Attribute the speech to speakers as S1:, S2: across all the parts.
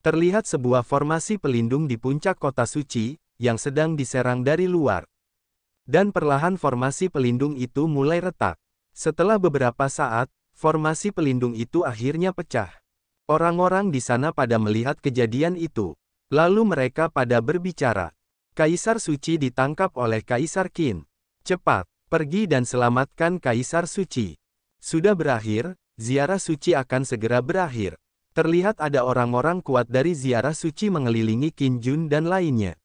S1: Terlihat sebuah formasi pelindung di puncak kota suci, yang sedang diserang dari luar. Dan perlahan formasi pelindung itu mulai retak. Setelah beberapa saat, formasi pelindung itu akhirnya pecah. Orang-orang di sana pada melihat kejadian itu. Lalu mereka pada berbicara. Kaisar Suci ditangkap oleh Kaisar Qin. Cepat, pergi dan selamatkan Kaisar Suci. Sudah berakhir, ziarah suci akan segera berakhir. Terlihat ada orang-orang kuat dari ziarah suci mengelilingi Qin Jun dan lainnya.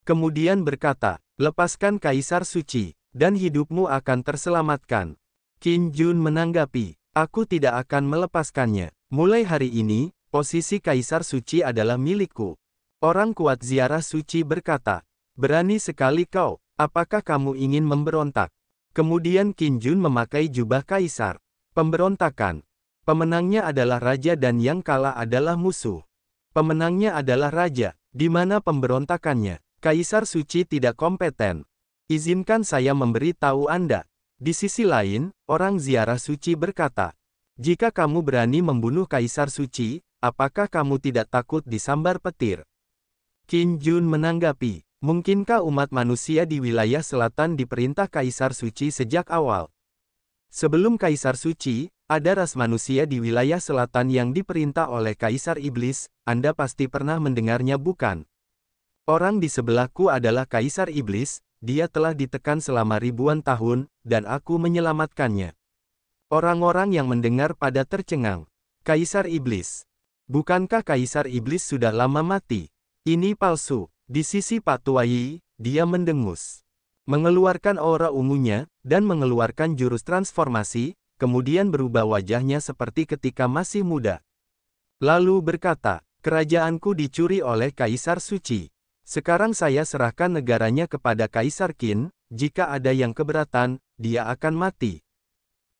S1: Kemudian berkata, lepaskan Kaisar Suci, dan hidupmu akan terselamatkan. Qin Jun menanggapi, aku tidak akan melepaskannya. Mulai hari ini, posisi Kaisar Suci adalah milikku. Orang kuat ziarah suci berkata, berani sekali kau, apakah kamu ingin memberontak? Kemudian Qin Jun memakai jubah kaisar. Pemberontakan. Pemenangnya adalah raja dan yang kalah adalah musuh. Pemenangnya adalah raja, di mana pemberontakannya. Kaisar Suci tidak kompeten. Izinkan saya memberi tahu Anda. Di sisi lain, orang ziarah suci berkata, jika kamu berani membunuh Kaisar Suci, apakah kamu tidak takut disambar petir? Qin Jun menanggapi, mungkinkah umat manusia di wilayah selatan diperintah Kaisar Suci sejak awal? Sebelum Kaisar Suci, ada ras manusia di wilayah selatan yang diperintah oleh Kaisar Iblis, Anda pasti pernah mendengarnya bukan? Orang di sebelahku adalah Kaisar Iblis, dia telah ditekan selama ribuan tahun, dan aku menyelamatkannya. Orang-orang yang mendengar pada tercengang. Kaisar Iblis. Bukankah Kaisar Iblis sudah lama mati? Ini palsu. Di sisi Pak Tuai, dia mendengus. Mengeluarkan aura ungunya, dan mengeluarkan jurus transformasi, kemudian berubah wajahnya seperti ketika masih muda. Lalu berkata, kerajaanku dicuri oleh Kaisar Suci. Sekarang saya serahkan negaranya kepada Kaisar Qin, jika ada yang keberatan, dia akan mati.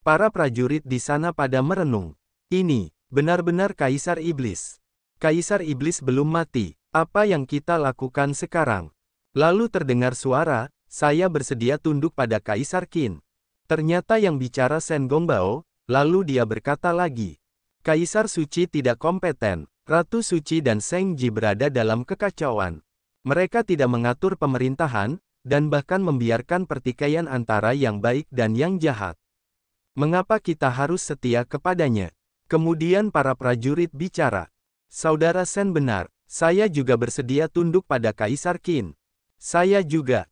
S1: Para prajurit di sana pada merenung. Ini, benar-benar Kaisar Iblis. Kaisar Iblis belum mati, apa yang kita lakukan sekarang? Lalu terdengar suara, saya bersedia tunduk pada Kaisar Qin. Ternyata yang bicara Shen Gongbao, lalu dia berkata lagi. Kaisar Suci tidak kompeten, Ratu Suci dan Sheng Ji berada dalam kekacauan. Mereka tidak mengatur pemerintahan, dan bahkan membiarkan pertikaian antara yang baik dan yang jahat. Mengapa kita harus setia kepadanya? Kemudian para prajurit bicara. Saudara Shen benar, saya juga bersedia tunduk pada Kaisar Qin. Saya juga,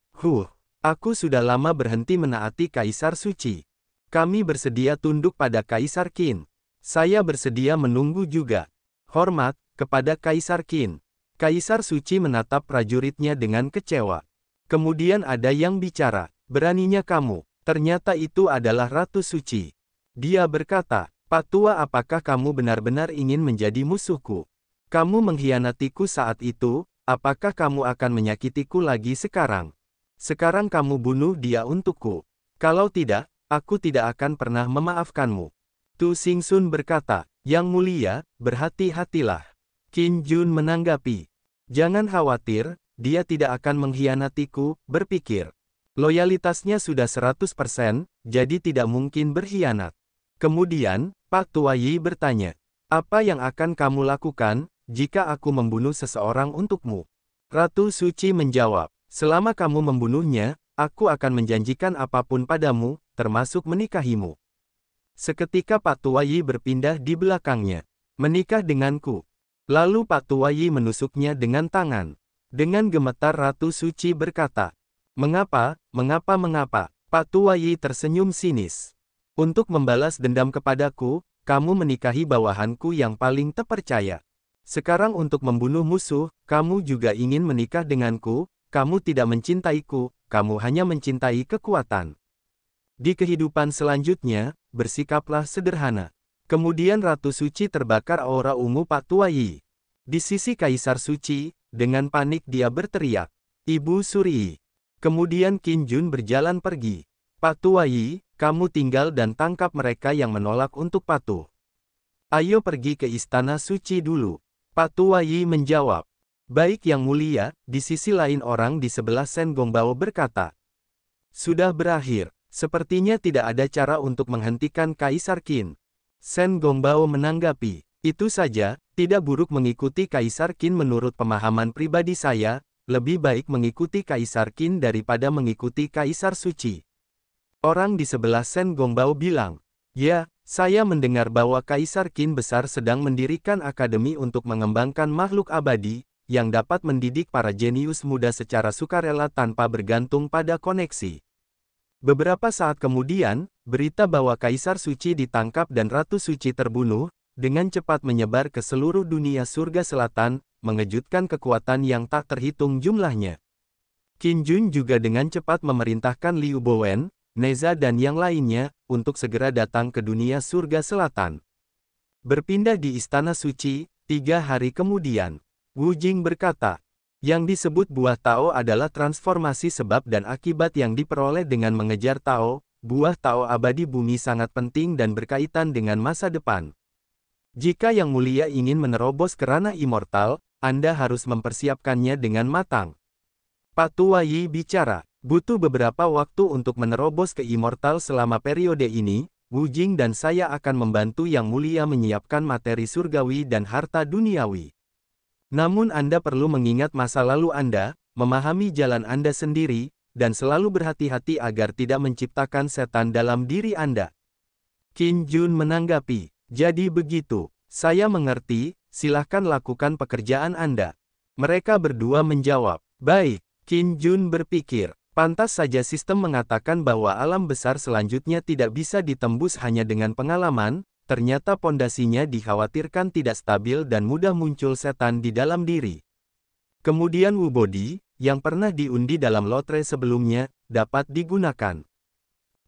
S1: aku sudah lama berhenti menaati Kaisar Suci. Kami bersedia tunduk pada Kaisar Qin. Saya bersedia menunggu juga. Hormat, kepada Kaisar Qin. Kaisar Suci menatap prajuritnya dengan kecewa. Kemudian ada yang bicara, beraninya kamu, ternyata itu adalah Ratu Suci. Dia berkata, Pak Tua apakah kamu benar-benar ingin menjadi musuhku? Kamu mengkhianatiku saat itu, apakah kamu akan menyakitiku lagi sekarang? Sekarang kamu bunuh dia untukku. Kalau tidak, aku tidak akan pernah memaafkanmu. Tu Xingsun berkata, Yang mulia, berhati-hatilah. Qin Jun menanggapi, jangan khawatir, dia tidak akan mengkhianatiku, berpikir. Loyalitasnya sudah 100%, jadi tidak mungkin berkhianat. Kemudian, Pak Tuai bertanya, apa yang akan kamu lakukan, jika aku membunuh seseorang untukmu? Ratu Suci menjawab, selama kamu membunuhnya, aku akan menjanjikan apapun padamu, termasuk menikahimu. Seketika Pak Tuai berpindah di belakangnya. Menikah denganku. Lalu Pak Tuai menusuknya dengan tangan. Dengan gemetar Ratu Suci berkata, mengapa? Pak Tuai tersenyum sinis. Untuk membalas dendam kepadaku, kamu menikahi bawahanku yang paling terpercaya. Sekarang untuk membunuh musuh, kamu juga ingin menikah denganku. Kamu tidak mencintaiku, kamu hanya mencintai kekuatan. Di kehidupan selanjutnya, bersikaplah sederhana. Kemudian Ratu Suci terbakar aura ungu Pak Tuai. Di sisi Kaisar Suci, dengan panik dia berteriak, Ibu Suri. Kemudian Qin Jun berjalan pergi. Pak Tuai, kamu tinggal dan tangkap mereka yang menolak untuk patuh. Ayo pergi ke Istana Suci dulu. Pak Tuai menjawab. Baik Yang Mulia, di sisi lain orang di sebelah Shen Gongbao berkata. Sudah berakhir, sepertinya tidak ada cara untuk menghentikan Kaisar Qin. Shen Gongbao menanggapi, Itu saja, tidak buruk mengikuti Kaisar Qin menurut pemahaman pribadi saya, lebih baik mengikuti Kaisar Qin daripada mengikuti Kaisar Suci. Orang di sebelah Shen Gongbao bilang, ya, saya mendengar bahwa Kaisar Qin besar sedang mendirikan akademi untuk mengembangkan makhluk abadi, yang dapat mendidik para jenius muda secara sukarela tanpa bergantung pada koneksi. Beberapa saat kemudian, berita bahwa Kaisar Suci ditangkap dan Ratu Suci terbunuh, dengan cepat menyebar ke seluruh dunia surga selatan, mengejutkan kekuatan yang tak terhitung jumlahnya. Qin Jun juga dengan cepat memerintahkan Liu Bowen, Neza dan yang lainnya, untuk segera datang ke dunia surga selatan. Berpindah di Istana Suci, 3 hari kemudian, Wu Jing berkata, yang disebut buah Tao adalah transformasi sebab dan akibat yang diperoleh dengan mengejar Tao. Buah Tao abadi bumi sangat penting dan berkaitan dengan masa depan. Jika Yang Mulia ingin menerobos ke ranah immortal, Anda harus mempersiapkannya dengan matang. Pak Tua Yi bicara, butuh beberapa waktu untuk menerobos ke immortal selama periode ini, Wu Jing dan saya akan membantu Yang Mulia menyiapkan materi surgawi dan harta duniawi. Namun Anda perlu mengingat masa lalu Anda, memahami jalan Anda sendiri, dan selalu berhati-hati agar tidak menciptakan setan dalam diri Anda. Qin Jun menanggapi, jadi begitu, saya mengerti, silahkan lakukan pekerjaan Anda. Mereka berdua menjawab, baik. Qin Jun berpikir, pantas saja sistem mengatakan bahwa alam besar selanjutnya tidak bisa ditembus hanya dengan pengalaman, ternyata pondasinya dikhawatirkan tidak stabil dan mudah muncul setan di dalam diri. Kemudian Wu Bodi, yang pernah diundi dalam lotre sebelumnya, dapat digunakan.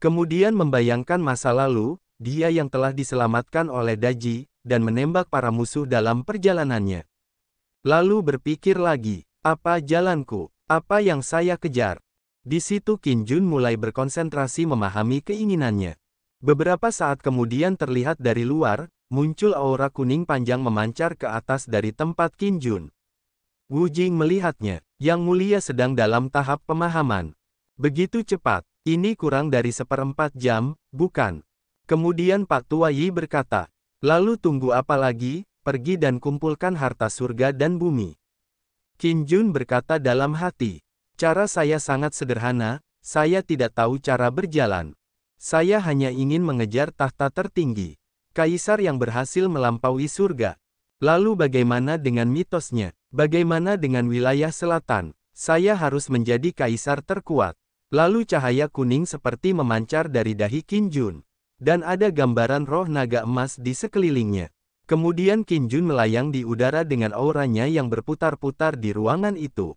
S1: Kemudian membayangkan masa lalu, dia yang telah diselamatkan oleh Daji, dan menembak para musuh dalam perjalanannya. Lalu berpikir lagi, apa jalanku? Apa yang saya kejar? Di situ Qin Jun mulai berkonsentrasi memahami keinginannya. Beberapa saat kemudian terlihat dari luar, muncul aura kuning panjang memancar ke atas dari tempat Qin Jun. Wu Jing melihatnya, Yang Mulia sedang dalam tahap pemahaman. Begitu cepat, ini kurang dari 1/4 jam, bukan? Kemudian Pak Tua Yi berkata, lalu tunggu apa lagi, pergi dan kumpulkan harta surga dan bumi. Qin Jun berkata dalam hati, cara saya sangat sederhana, saya tidak tahu cara berjalan. Saya hanya ingin mengejar tahta tertinggi. Kaisar yang berhasil melampaui surga. Lalu bagaimana dengan mitosnya? Bagaimana dengan wilayah selatan? Saya harus menjadi kaisar terkuat. Lalu cahaya kuning seperti memancar dari dahi Qin Jun. Dan ada gambaran roh naga emas di sekelilingnya. Kemudian Qin Jun melayang di udara dengan auranya yang berputar-putar di ruangan itu.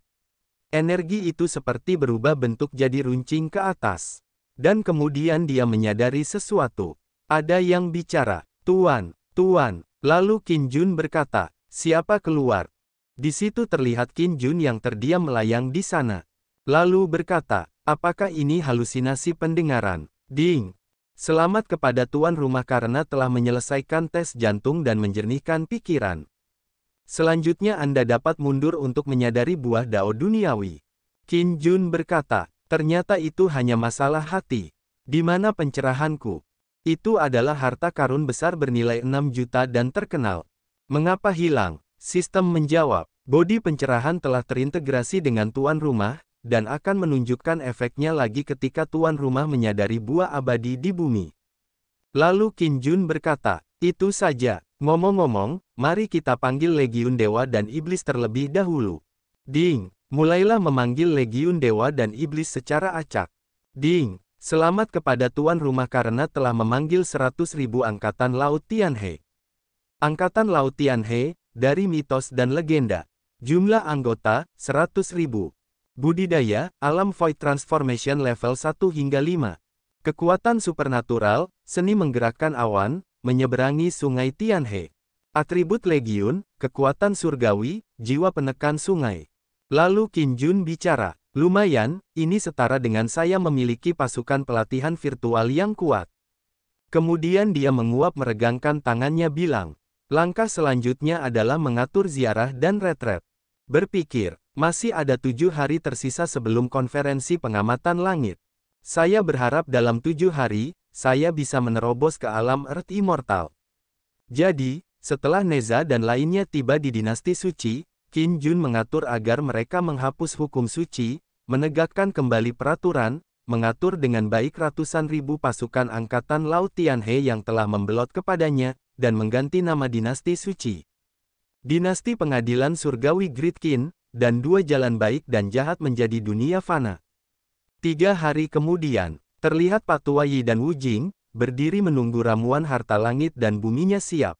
S1: Energi itu seperti berubah bentuk jadi runcing ke atas. Dan kemudian dia menyadari sesuatu. Ada yang bicara, Tuan, Tuan. Lalu Qin Jun berkata, siapa keluar? Di situ terlihat Qin Jun yang terdiam melayang di sana. Lalu berkata, apakah ini halusinasi pendengaran? Ding. Selamat kepada tuan rumah karena telah menyelesaikan tes jantung dan menjernihkan pikiran. Selanjutnya Anda dapat mundur untuk menyadari buah Dao duniawi. Qin Jun berkata, ternyata itu hanya masalah hati. Di mana pencerahanku? Itu adalah harta karun besar bernilai 6 juta dan terkenal. Mengapa hilang? Sistem menjawab, bodi pencerahan telah terintegrasi dengan tuan rumah, dan akan menunjukkan efeknya lagi ketika tuan rumah menyadari buah abadi di bumi. Lalu Qin Jun berkata, itu saja, ngomong-ngomong, mari kita panggil Legiun Dewa dan Iblis terlebih dahulu. Ding, mulailah memanggil Legiun Dewa dan Iblis secara acak. Ding, selamat kepada tuan rumah karena telah memanggil 100.000 Angkatan Laut Tianhe. Angkatan Laut Tianhe, dari mitos dan legenda. Jumlah anggota, 100.000. Budidaya, alam void transformation level 1 hingga 5. Kekuatan supernatural, seni menggerakkan awan, menyeberangi sungai Tianhe. Atribut legiun, kekuatan surgawi, jiwa penekan sungai. Lalu Qin Jun bicara, lumayan, ini setara dengan saya memiliki pasukan pelatihan virtual yang kuat. Kemudian dia menguap meregangkan tangannya bilang, langkah selanjutnya adalah mengatur ziarah dan retret. Berpikir, masih ada 7 hari tersisa sebelum konferensi pengamatan langit. Saya berharap dalam 7 hari, saya bisa menerobos ke alam Earth Immortal. Jadi, Setelah Neza dan lainnya tiba di dinasti suci, Qin Jun mengatur agar mereka menghapus hukum suci, menegakkan kembali peraturan, mengatur dengan baik ratusan ribu pasukan angkatan Laut Tianhe yang telah membelot kepadanya, dan mengganti nama dinasti suci. Dinasti pengadilan surgawi Great Qin, dan dua jalan baik dan jahat menjadi dunia fana. 3 hari kemudian, terlihat Patua Yi dan Wu Jing, berdiri menunggu ramuan harta langit dan buminya siap.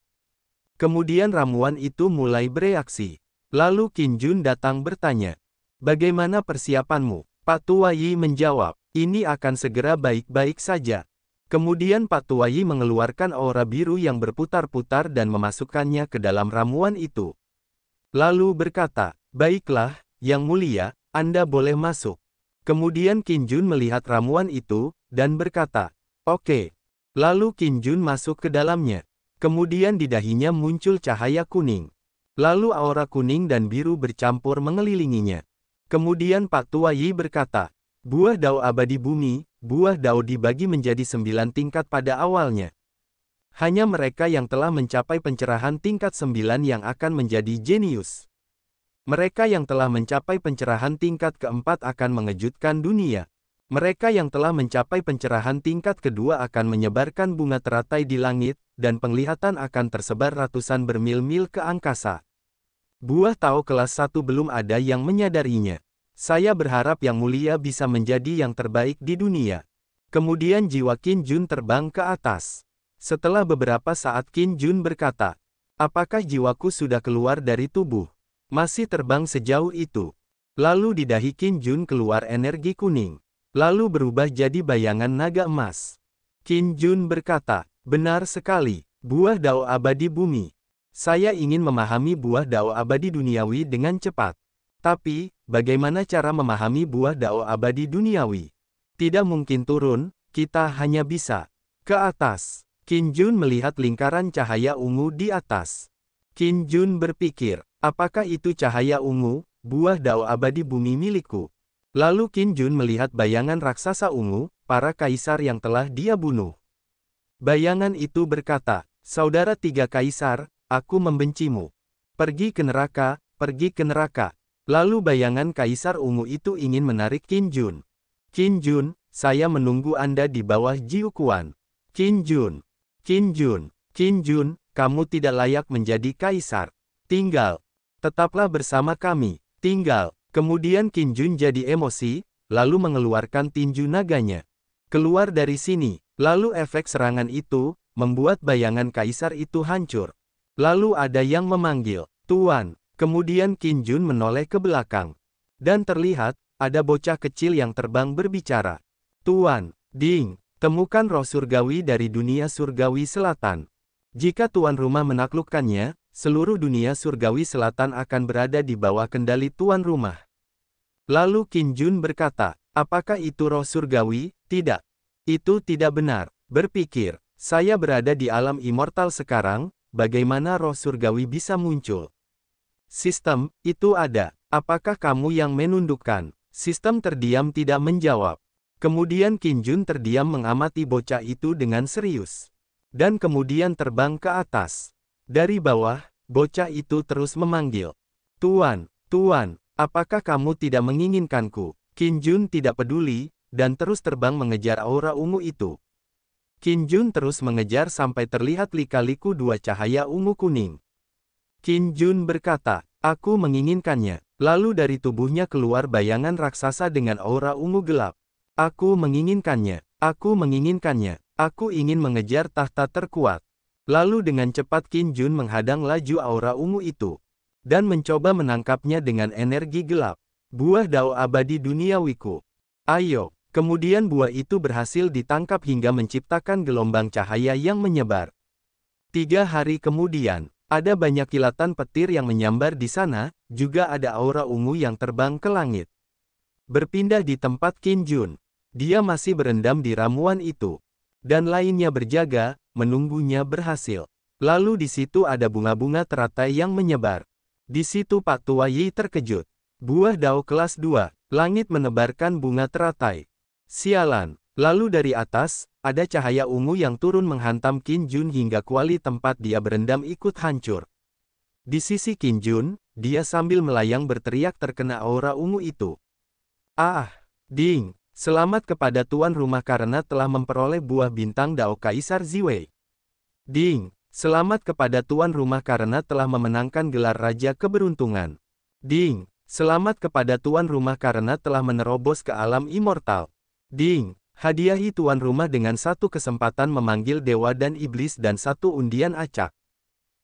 S1: Kemudian ramuan itu mulai bereaksi. Lalu Qin Jun datang bertanya, "Bagaimana persiapanmu?" Patua Yi menjawab, "Ini akan segera baik-baik saja." Kemudian Patua Yi mengeluarkan aura biru yang berputar-putar dan memasukkannya ke dalam ramuan itu. Lalu berkata, "Baiklah, Yang Mulia, Anda boleh masuk." Kemudian Qin Jun melihat ramuan itu, dan berkata, "Oke." Lalu Qin Jun masuk ke dalamnya. Kemudian di dahinya muncul cahaya kuning. Lalu aura kuning dan biru bercampur mengelilinginya. Kemudian Patua Yi berkata, "Buah Dao abadi bumi, buah Dao dibagi menjadi 9 tingkat pada awalnya. Hanya mereka yang telah mencapai pencerahan tingkat 9 yang akan menjadi jenius. Mereka yang telah mencapai pencerahan tingkat keempat akan mengejutkan dunia. Mereka yang telah mencapai pencerahan tingkat kedua akan menyebarkan bunga teratai di langit, dan penglihatan akan tersebar ratusan bermil-mil ke angkasa. Buah Tao kelas 1 belum ada yang menyadarinya. Saya berharap Yang Mulia bisa menjadi yang terbaik di dunia." Kemudian jiwa Qin Jun terbang ke atas. Setelah beberapa saat Qin Jun berkata, "Apakah jiwaku sudah keluar dari tubuh? Masih terbang sejauh itu." Lalu di dahi Qin Jun keluar energi kuning. Lalu berubah jadi bayangan naga emas. Qin Jun berkata, "Benar sekali, buah Dao abadi bumi. Saya ingin memahami buah Dao abadi duniawi dengan cepat. Tapi, bagaimana cara memahami buah Dao abadi duniawi? Tidak mungkin turun, kita hanya bisa ke atas." Qin Jun melihat lingkaran cahaya ungu di atas. Qin Jun berpikir, apakah itu cahaya ungu, buah Dao abadi bumi milikku? Lalu Qin Jun melihat bayangan raksasa ungu, para kaisar yang telah dia bunuh. Bayangan itu berkata, "Saudara 3 kaisar, aku membencimu. Pergi ke neraka, pergi ke neraka." Lalu bayangan kaisar ungu itu ingin menarik Qin Jun. "Qin Jun, saya menunggu Anda di bawah Jiuquan." "Qin Jun, Qin Jun, Qin Jun, kamu tidak layak menjadi kaisar. Tinggal. Tetaplah bersama kami. Tinggal." Kemudian Qin Jun jadi emosi, lalu mengeluarkan tinju naganya. "Keluar dari sini." Lalu efek serangan itu, membuat bayangan kaisar itu hancur. Lalu ada yang memanggil, "Tuan." Kemudian Qin Jun menoleh ke belakang. Dan terlihat, ada bocah kecil yang terbang berbicara. "Tuan, Ding, temukan roh surgawi dari dunia surgawi selatan. Jika tuan rumah menaklukkannya, seluruh dunia surgawi selatan akan berada di bawah kendali tuan rumah." Lalu Qin Jun berkata, "Apakah itu roh surgawi? Tidak. Itu tidak benar." Berpikir, "Saya berada di alam immortal sekarang, bagaimana roh surgawi bisa muncul?" "Sistem, itu ada. Apakah kamu yang menundukkan?" Sistem terdiam tidak menjawab. Kemudian Qin Jun terdiam mengamati bocah itu dengan serius. Dan kemudian terbang ke atas. Dari bawah, bocah itu terus memanggil, "Tuan, Tuan, apakah kamu tidak menginginkanku?" Qin Jun tidak peduli, dan terus terbang mengejar aura ungu itu. Qin Jun terus mengejar sampai terlihat lika-liku 2 cahaya ungu kuning. Qin Jun berkata, "Aku menginginkannya." Lalu dari tubuhnya keluar bayangan raksasa dengan aura ungu gelap. "Aku menginginkannya. Aku menginginkannya. Aku ingin mengejar tahta terkuat." Lalu dengan cepat Qin Jun menghadang laju aura ungu itu. Dan mencoba menangkapnya dengan energi gelap. "Buah Dao abadi duniawiku. Ayo." Kemudian buah itu berhasil ditangkap hingga menciptakan gelombang cahaya yang menyebar. 3 hari kemudian, ada banyak kilatan petir yang menyambar di sana, juga ada aura ungu yang terbang ke langit. Berpindah di tempat Qin Jun. Dia masih berendam di ramuan itu. Dan lainnya berjaga, menunggunya berhasil. Lalu di situ ada bunga-bunga teratai yang menyebar. Di situ Pak Tua Yi terkejut. "Buah Dao kelas 2, langit menebarkan bunga teratai. Sialan." Lalu dari atas, ada cahaya ungu yang turun menghantam Qin Jun hingga kuali tempat dia berendam ikut hancur. Di sisi Qin Jun, dia sambil melayang berteriak terkena aura ungu itu. Ah! Ding! Selamat kepada tuan rumah karena telah memperoleh buah bintang Dao Kaisar Ziwei. Ding! Selamat kepada tuan rumah karena telah memenangkan gelar Raja Keberuntungan. Ding! Selamat kepada tuan rumah karena telah menerobos ke alam immortal. Ding! Hadiahi tuan rumah dengan satu kesempatan memanggil dewa dan iblis dan satu undian acak.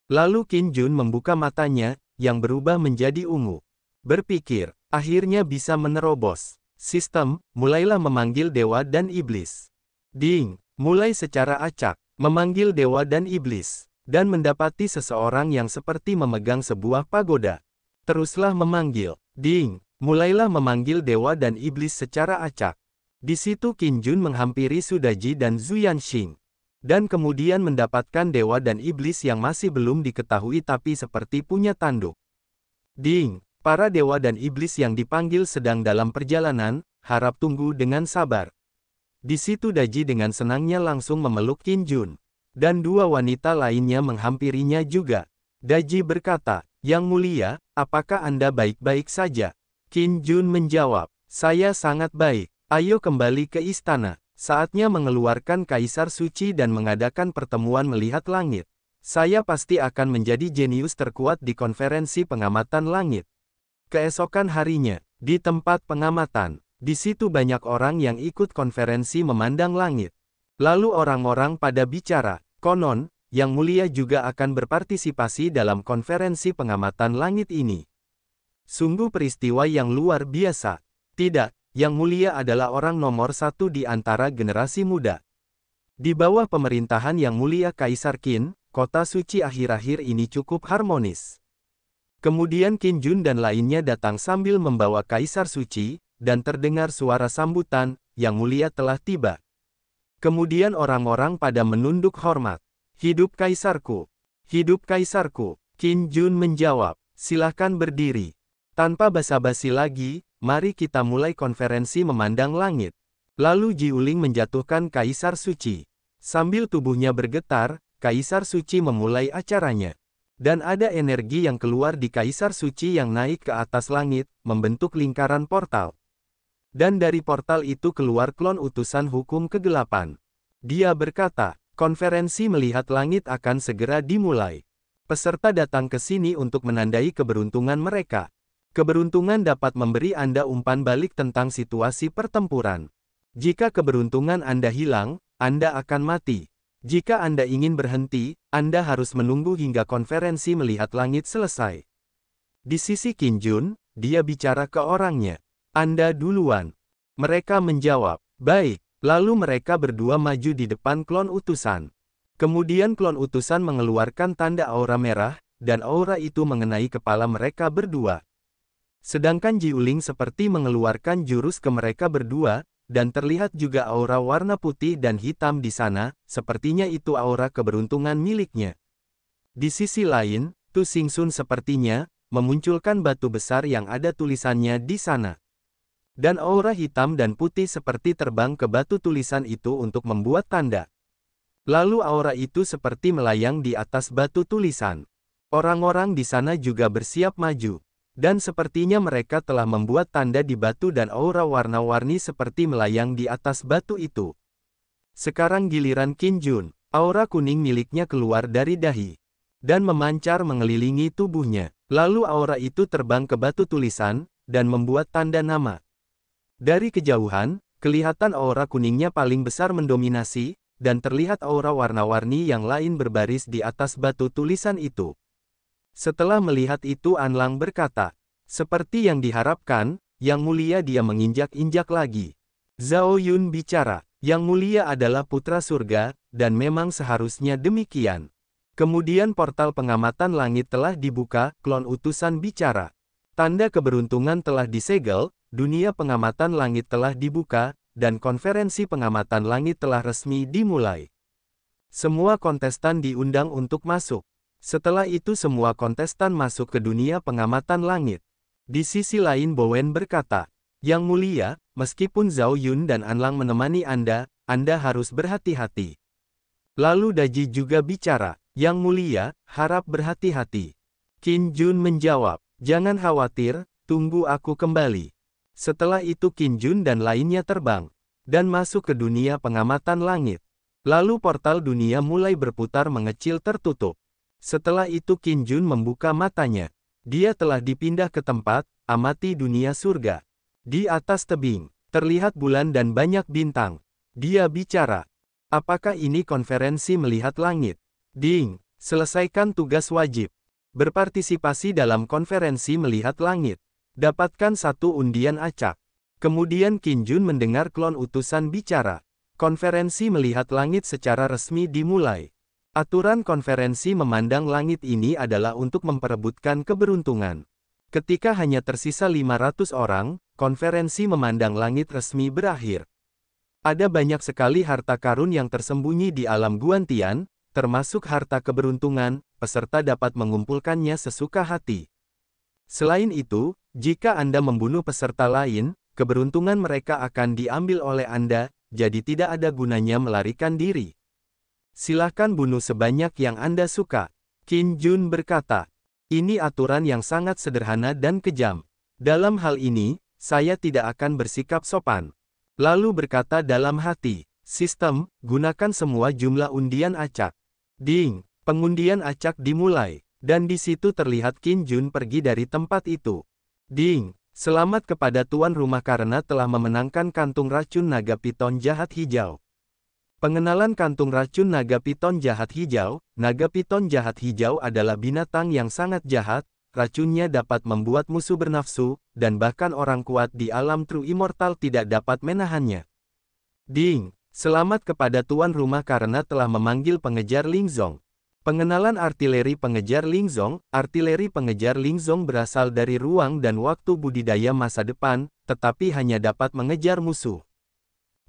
S1: Lalu Qin Jun membuka matanya, yang berubah menjadi ungu. Berpikir, akhirnya bisa menerobos. Sistem, mulailah memanggil dewa dan iblis. Ding! Mulai secara acak, memanggil dewa dan iblis, dan mendapati seseorang yang seperti memegang sebuah pagoda. Teruslah memanggil. Ding! Mulailah memanggil dewa dan iblis secara acak. Di situ Qin Jun menghampiri Sudaji dan Zhu Yanxing. Dan kemudian mendapatkan dewa dan iblis yang masih belum diketahui tapi seperti punya tanduk. Ding! Para dewa dan iblis yang dipanggil sedang dalam perjalanan, harap tunggu dengan sabar. Di situ Daji dengan senangnya langsung memeluk Qin Jun. Dan dua wanita lainnya menghampirinya juga. Daji berkata, "Yang mulia, apakah Anda baik-baik saja?" Qin Jun menjawab, "Saya sangat baik. Ayo kembali ke istana. Saatnya mengeluarkan Kaisar Suci dan mengadakan pertemuan melihat langit. Saya pasti akan menjadi jenius terkuat di konferensi pengamatan langit." Keesokan harinya, di tempat pengamatan, di situ banyak orang yang ikut konferensi memandang langit. Lalu orang-orang pada bicara, konon, Yang Mulia juga akan berpartisipasi dalam konferensi pengamatan langit ini. Sungguh peristiwa yang luar biasa. Tidak, Yang Mulia adalah orang nomor satu di antara generasi muda. Di bawah pemerintahan Yang Mulia Kaisar Qin, kota suci akhir-akhir ini cukup harmonis. Kemudian Qin Jun dan lainnya datang sambil membawa Kaisar Suci, dan terdengar suara sambutan, Yang Mulia telah tiba. Kemudian orang-orang pada menunduk hormat. "Hidup Kaisarku! Hidup Kaisarku!" Qin Jun menjawab, "Silakan berdiri. Tanpa basa-basi lagi, mari kita mulai konferensi memandang langit." Lalu Jiuling menjatuhkan Kaisar Suci. Sambil tubuhnya bergetar, Kaisar Suci memulai acaranya. Dan ada energi yang keluar di Kaisar Suci yang naik ke atas langit, membentuk lingkaran portal. Dan dari portal itu keluar klon utusan hukum kegelapan. Dia berkata, "Konferensi melihat langit akan segera dimulai. Peserta datang ke sini untuk menandai keberuntungan mereka. Keberuntungan dapat memberi Anda umpan balik tentang situasi pertempuran. Jika keberuntungan Anda hilang, Anda akan mati. Jika Anda ingin berhenti, Anda harus menunggu hingga konferensi melihat langit selesai." Di sisi Qin Jun, dia bicara ke orangnya. "Anda duluan." Mereka menjawab, "Baik." Lalu mereka berdua maju di depan klon utusan. Kemudian klon utusan mengeluarkan tanda aura merah, dan aura itu mengenai kepala mereka berdua. Sedangkan Jiuling seperti mengeluarkan jurus ke mereka berdua, dan terlihat juga aura warna putih dan hitam di sana, sepertinya itu aura keberuntungan miliknya. Di sisi lain, Tu Xingxun sepertinya memunculkan batu besar yang ada tulisannya di sana. Dan aura hitam dan putih seperti terbang ke batu tulisan itu untuk membuat tanda. Lalu aura itu seperti melayang di atas batu tulisan. Orang-orang di sana juga bersiap maju. Dan sepertinya mereka telah membuat tanda di batu dan aura warna-warni seperti melayang di atas batu itu. Sekarang giliran Qin Jun, aura kuning miliknya keluar dari dahi. Dan memancar mengelilingi tubuhnya. Lalu aura itu terbang ke batu tulisan, dan membuat tanda nama. Dari kejauhan, kelihatan aura kuningnya paling besar mendominasi, dan terlihat aura warna-warni yang lain berbaris di atas batu tulisan itu. Setelah melihat itu Anlang berkata, "Seperti yang diharapkan, Yang Mulia dia menginjak-injak lagi." Zhao Yun bicara, "Yang Mulia adalah putra surga, dan memang seharusnya demikian." Kemudian portal pengamatan langit telah dibuka, klon utusan bicara. "Tanda keberuntungan telah disegel, dunia pengamatan langit telah dibuka, dan konferensi pengamatan langit telah resmi dimulai. Semua kontestan diundang untuk masuk." Setelah itu semua kontestan masuk ke dunia pengamatan langit. Di sisi lain Bowen berkata, Yang mulia, meskipun Zhao Yun dan Anlang menemani Anda harus berhati-hati. Lalu Daji juga bicara, Yang mulia, harap berhati-hati. Qin Jun menjawab, jangan khawatir, tunggu aku kembali. Setelah itu Qin Jun dan lainnya terbang, dan masuk ke dunia pengamatan langit. Lalu portal dunia mulai berputar mengecil tertutup. Setelah itu Qin Jun membuka matanya. Dia telah dipindah ke tempat, amati dunia surga. Di atas tebing, terlihat bulan dan banyak bintang. Dia bicara, apakah ini konferensi melihat langit? Ding, selesaikan tugas wajib. Berpartisipasi dalam konferensi melihat langit. Dapatkan 1 undian acak. Kemudian Qin Jun mendengar klon utusan bicara. Konferensi melihat langit secara resmi dimulai. Aturan konferensi memandang langit ini adalah untuk memperebutkan keberuntungan. Ketika hanya tersisa 500 orang, konferensi memandang langit resmi berakhir. Ada banyak sekali harta karun yang tersembunyi di alam Guantian, termasuk harta keberuntungan, peserta dapat mengumpulkannya sesuka hati. Selain itu, jika Anda membunuh peserta lain, keberuntungan mereka akan diambil oleh Anda, jadi tidak ada gunanya melarikan diri. Silahkan bunuh sebanyak yang Anda suka. Qin Jun berkata, ini aturan yang sangat sederhana dan kejam. Dalam hal ini, saya tidak akan bersikap sopan. Lalu berkata dalam hati, sistem, gunakan semua jumlah undian acak. Ding, pengundian acak dimulai. Dan di situ terlihat Qin Jun pergi dari tempat itu. Ding, selamat kepada tuan rumah karena telah memenangkan kantung racun naga piton jahat hijau. Pengenalan kantung racun naga piton jahat hijau. Naga piton jahat hijau adalah binatang yang sangat jahat, racunnya dapat membuat musuh bernafsu, dan bahkan orang kuat di alam True Immortal tidak dapat menahannya. Ding, selamat kepada tuan rumah karena telah memanggil pengejar Lingzong. Pengenalan artileri pengejar Lingzong. Artileri pengejar Lingzong berasal dari ruang dan waktu budidaya masa depan, tetapi hanya dapat mengejar musuh.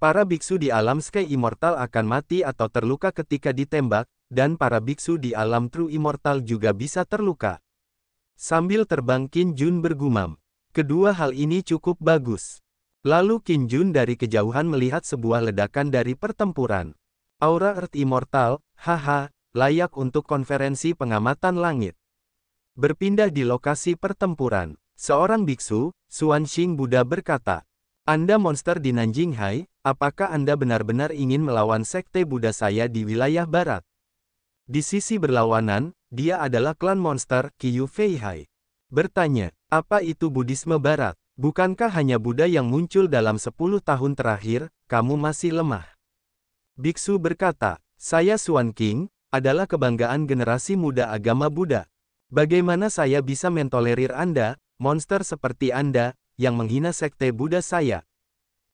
S1: Para biksu di alam Sky Immortal akan mati atau terluka ketika ditembak, dan para biksu di alam True Immortal juga bisa terluka. Sambil terbang Qin Jun bergumam, kedua hal ini cukup bagus. Lalu Qin Jun dari kejauhan melihat sebuah ledakan dari pertempuran. Aura Earth Immortal, haha. Layak untuk konferensi pengamatan langit. Berpindah di lokasi pertempuran, seorang biksu, Xuan Xing Buddha berkata, Anda monster di Nanjinghai, apakah Anda benar-benar ingin melawan sekte Buddha saya di wilayah barat? Di sisi berlawanan, dia adalah klan monster, Qiyu Feihai. Bertanya, apa itu Buddhisme barat? Bukankah hanya Buddha yang muncul dalam 10 tahun terakhir, kamu masih lemah? Biksu berkata, saya Xuan Qing, adalah kebanggaan generasi muda agama Buddha. Bagaimana saya bisa mentolerir Anda, monster seperti Anda, yang menghina sekte Buddha saya?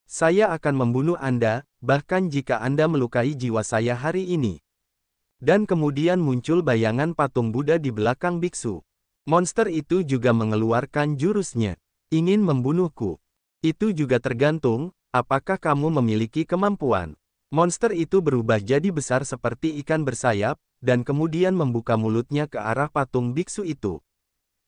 S1: Saya akan membunuh Anda, bahkan jika Anda melukai jiwa saya hari ini. Dan kemudian muncul bayangan patung Buddha di belakang biksu. Monster itu juga mengeluarkan jurusnya. Ingin membunuhku. Itu juga tergantung, apakah kamu memiliki kemampuan. Monster itu berubah jadi besar seperti ikan bersayap, dan kemudian membuka mulutnya ke arah patung biksu itu.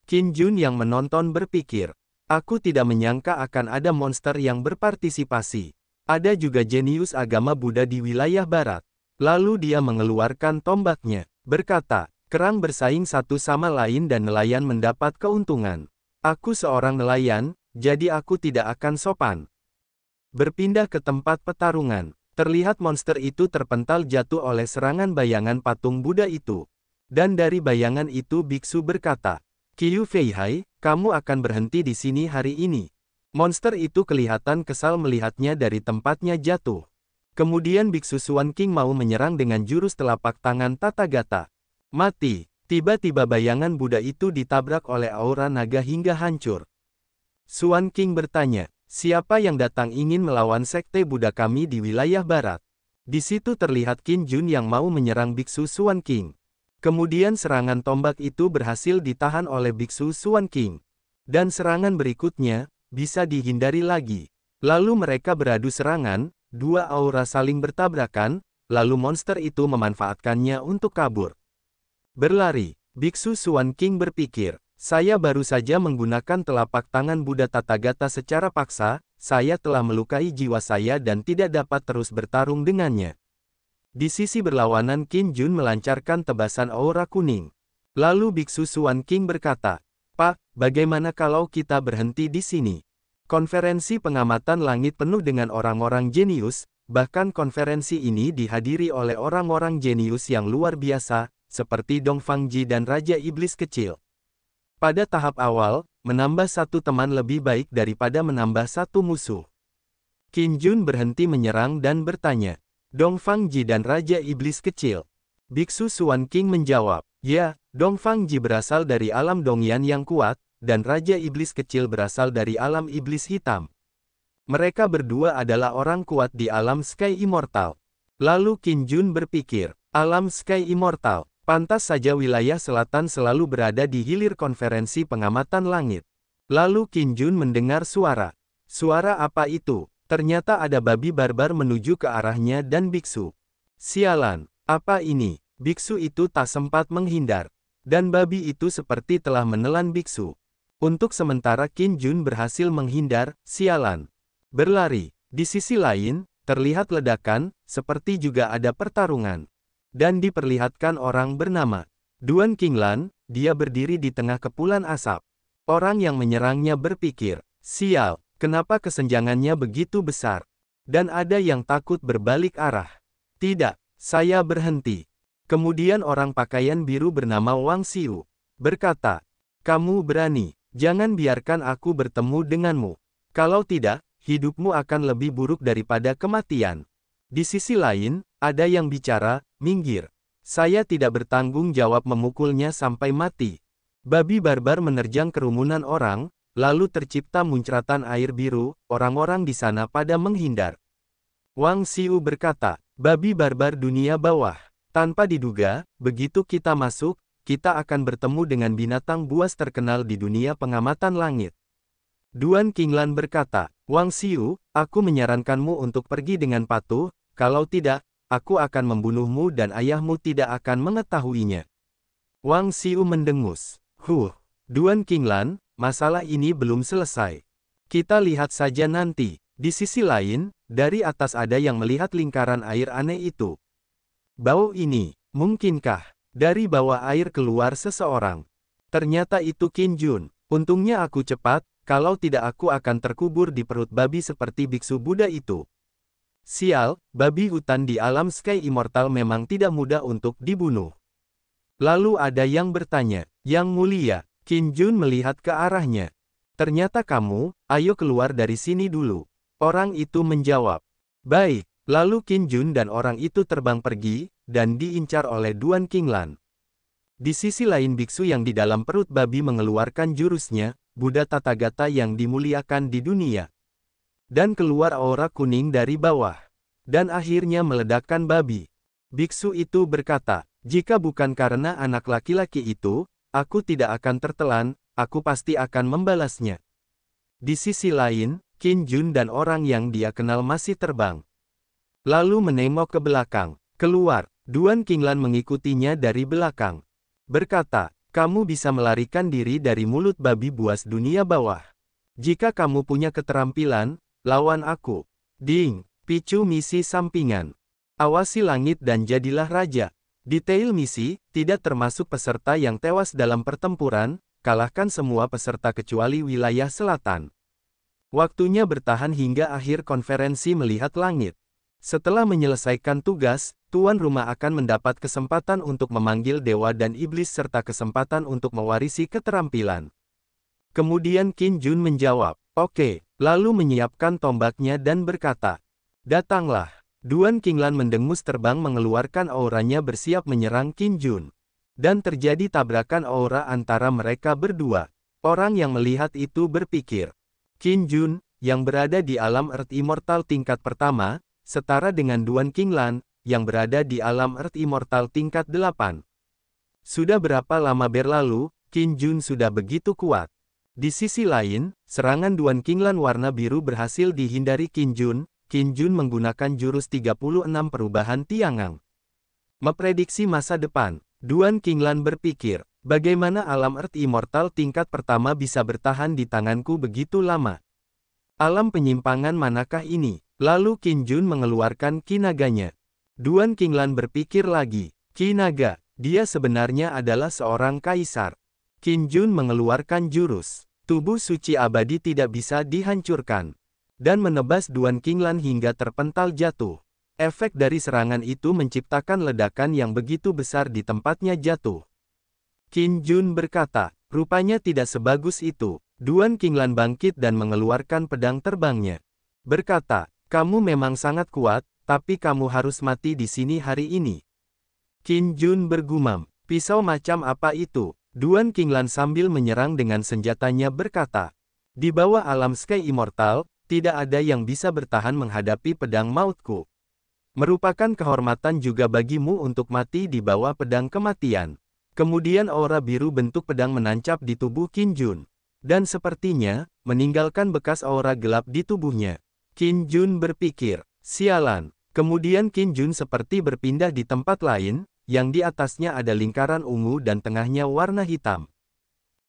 S1: Qin Jun yang menonton berpikir, aku tidak menyangka akan ada monster yang berpartisipasi. Ada juga jenius agama Buddha di wilayah barat. Lalu dia mengeluarkan tombaknya, berkata, kerang bersaing satu sama lain dan nelayan mendapat keuntungan. Aku seorang nelayan, jadi aku tidak akan sopan. Berpindah ke tempat pertarungan. Terlihat monster itu terpental jatuh oleh serangan bayangan patung Buddha itu. Dan dari bayangan itu biksu berkata, Qiyu Feihai, kamu akan berhenti di sini hari ini. Monster itu kelihatan kesal melihatnya dari tempatnya jatuh. Kemudian biksu Xuan Qing mau menyerang dengan jurus telapak tangan Tathagata. Mati. Tiba-tiba bayangan Buddha itu ditabrak oleh aura naga hingga hancur. Xuan Qing bertanya, siapa yang datang ingin melawan sekte Buddha kami di wilayah barat? Di situ terlihat Qin Jun yang mau menyerang biksu Xuan Qing. Kemudian serangan tombak itu berhasil ditahan oleh biksu Xuan Qing. Dan serangan berikutnya, bisa dihindari lagi. Lalu mereka beradu serangan, dua aura saling bertabrakan, lalu monster itu memanfaatkannya untuk kabur. Berlari, biksu Xuan Qing berpikir, saya baru saja menggunakan telapak tangan Buddha Tathagata secara paksa, saya telah melukai jiwa saya dan tidak dapat terus bertarung dengannya. Di sisi berlawanan Qin Jun melancarkan tebasan aura kuning. Lalu Biksu Suan King berkata, "Pak, bagaimana kalau kita berhenti di sini? Konferensi pengamatan langit penuh dengan orang-orang jenius, bahkan konferensi ini dihadiri oleh orang-orang jenius yang luar biasa, seperti Dong Fangji dan Raja Iblis Kecil. Pada tahap awal, menambah satu teman lebih baik daripada menambah satu musuh." Qin Jun berhenti menyerang dan bertanya, "Dong Fangji dan Raja Iblis Kecil?" Biksu Suan King menjawab, "Ya, Dong Fangji berasal dari alam Dongyan yang kuat, dan Raja Iblis Kecil berasal dari alam Iblis Hitam. Mereka berdua adalah orang kuat di alam Sky Immortal." Lalu Qin Jun berpikir, alam Sky Immortal, pantas saja wilayah selatan selalu berada di hilir konferensi pengamatan langit. Lalu Qin Jun mendengar suara. Suara apa itu? Ternyata ada babi barbar menuju ke arahnya dan biksu. Sialan, apa ini? Biksu itu tak sempat menghindar. Dan babi itu seperti telah menelan biksu. Untuk sementara Qin Jun berhasil menghindar, sialan. Berlari. Di sisi lain, terlihat ledakan, seperti juga ada pertarungan. Dan diperlihatkan orang bernama Duan Qinglan, dia berdiri di tengah kepulan asap. Orang yang menyerangnya berpikir, sial, kenapa kesenjangannya begitu besar? Dan ada yang takut berbalik arah. Tidak, saya berhenti. Kemudian orang pakaian biru bernama Wang Xiu berkata, "Kamu berani, jangan biarkan aku bertemu denganmu. Kalau tidak, hidupmu akan lebih buruk daripada kematian." Di sisi lain, ada yang bicara, "Minggir. Saya tidak bertanggung jawab memukulnya sampai mati." Babi barbar menerjang kerumunan orang, lalu tercipta muncratan air biru, orang-orang di sana pada menghindar. Wang Xiu berkata, "Babi barbar dunia bawah. Tanpa diduga, begitu kita masuk, kita akan bertemu dengan binatang buas terkenal di dunia pengamatan langit." Duan Qinglan berkata, "Wang Xiu, aku menyarankanmu untuk pergi dengan patuh, kalau tidak, aku akan membunuhmu dan ayahmu tidak akan mengetahuinya." Wang Xiu mendengus. Duan Qinglan, masalah ini belum selesai. Kita lihat saja nanti." Di sisi lain, dari atas ada yang melihat lingkaran air aneh itu. "Bau ini, mungkinkah?" Dari bawah air keluar seseorang. Ternyata itu Qin Jun. "Untungnya aku cepat, kalau tidak aku akan terkubur di perut babi seperti biksu Buddha itu." Sial, babi hutan di alam Sky Immortal memang tidak mudah untuk dibunuh. Lalu ada yang bertanya, "Yang mulia." Qin Jun melihat ke arahnya. "Ternyata kamu, ayo keluar dari sini dulu." Orang itu menjawab, "Baik." Lalu Qin Jun dan orang itu terbang pergi, dan diincar oleh Duan Qinglan. Di sisi lain biksu yang di dalam perut babi mengeluarkan jurusnya, Buddha Tathagata yang dimuliakan di dunia. Dan keluar aura kuning dari bawah. Dan akhirnya meledakkan babi. Biksu itu berkata, "Jika bukan karena anak laki-laki itu, aku tidak akan tertelan, aku pasti akan membalasnya." Di sisi lain, Qin Jun dan orang yang dia kenal masih terbang. Lalu menengok ke belakang. Keluar, Duan Qinglan mengikutinya dari belakang. Berkata, "Kamu bisa melarikan diri dari mulut babi buas dunia bawah. Jika kamu punya keterampilan, lawan aku." Ding, picu misi sampingan. Awasi langit dan jadilah raja. Detail misi, tidak termasuk peserta yang tewas dalam pertempuran, kalahkan semua peserta kecuali wilayah selatan. Waktunya bertahan hingga akhir konferensi melihat langit. Setelah menyelesaikan tugas, tuan rumah akan mendapat kesempatan untuk memanggil dewa dan iblis serta kesempatan untuk mewarisi keterampilan. Kemudian Qin Jun menjawab, "Oke," lalu menyiapkan tombaknya dan berkata, "Datanglah." Duan Qinglan mendengus terbang mengeluarkan auranya bersiap menyerang Qin Jun. Dan terjadi tabrakan aura antara mereka berdua. Orang yang melihat itu berpikir, Qin Jun, yang berada di alam Earth Immortal tingkat pertama, setara dengan Duan Qinglan, yang berada di alam Earth Immortal tingkat 8. Sudah berapa lama berlalu, Qin Jun sudah begitu kuat. Di sisi lain, serangan Duan Qinglan warna biru berhasil dihindari Qin Jun. Qin Jun menggunakan jurus 36 perubahan Tiangang. Memprediksi masa depan, Duan Qinglan berpikir, bagaimana alam Earth Immortal tingkat pertama bisa bertahan di tanganku begitu lama? Alam penyimpangan manakah ini? Lalu Qin Jun mengeluarkan ki naganya. Duan Qinglan berpikir lagi. Ki naga, dia sebenarnya adalah seorang kaisar. Qin Jun mengeluarkan jurus. Tubuh suci abadi tidak bisa dihancurkan. Dan menebas Duan Qinglan hingga terpental jatuh. Efek dari serangan itu menciptakan ledakan yang begitu besar di tempatnya jatuh. Qin Jun berkata, rupanya tidak sebagus itu. Duan Qinglan bangkit dan mengeluarkan pedang terbangnya. Berkata, kamu memang sangat kuat, tapi kamu harus mati di sini hari ini. Qin Jun bergumam, pisau macam apa itu? Duan Qinglan sambil menyerang dengan senjatanya berkata, di bawah alam Sky Immortal, tidak ada yang bisa bertahan menghadapi pedang mautku. Merupakan kehormatan juga bagimu untuk mati di bawah pedang kematian. Kemudian aura biru bentuk pedang menancap di tubuh Qin Jun. Dan sepertinya, meninggalkan bekas aura gelap di tubuhnya. Qin Jun berpikir, sialan. Kemudian Qin Jun seperti berpindah di tempat lain, yang di atasnya ada lingkaran ungu dan tengahnya warna hitam.